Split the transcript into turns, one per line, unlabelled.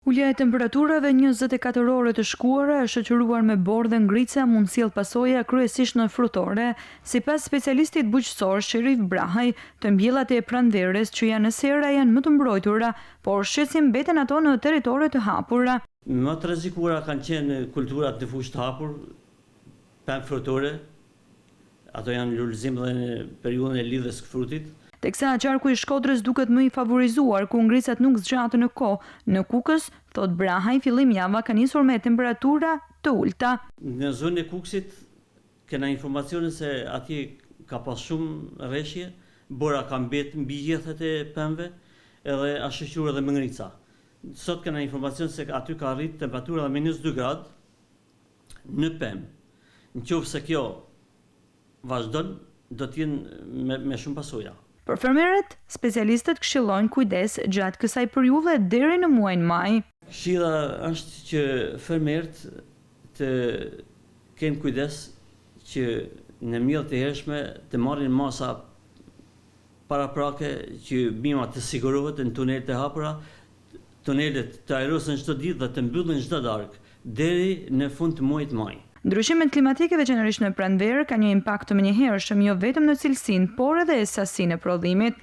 Ulja e temperaturave 24 ore të shkuara e shoqëruar me borë dhe ngrica mund sjellë pasoja kryesisht në frutore, sipas specialistit bujqësor Sherif Brahaj, të mbjellat e pranverës që janë në sera janë më të mbrojtura, por shqetësim mbeten ato në territore të hapura.
Më të rrezikuara kanë qenë kulturat në fushë të hapur, pemë frutore, ato janë lulëzim dhe në periudhën e lidhjes së frutit.
Teksa qarku i Shkodrës duket më i favorizuar, ku ngricat nuk zgjaten në kohë. Në Kukës, thot Brahaj, fillim java ka nisur me temperatura të ulta.
Në zonën e Kukësit kena informacione se atje ka pas shumë rreshje, bora ka mbetë mbi gjethet e pemëve, edhe është shoqëruar edhe me ngrica. Sot kena informacion se aty ka arrit temperatura dhe -2 gradë në pemë. Nëse kjo vazhdon, do të jenë me shumë pasoja.
Për fermerët, specialistët këshillojnë kujdes gjatë kësaj periudhe deri në muajin maj.
Këshilla është që fermerët të kenë kujdes që në mjelët e hershme të marrin masa paraprake që bima të sigurohet në tunelet e hapura, tunelet të ajrosen çdo ditë dhe të mbyllen çdo darkë deri në fund të muajit maj.
Ndryshimet klimatike veçanërisht në pranverë ka një impakt të menjëhershëm jo vetëm në cilësinë, por edhe sasinë e prodhimit.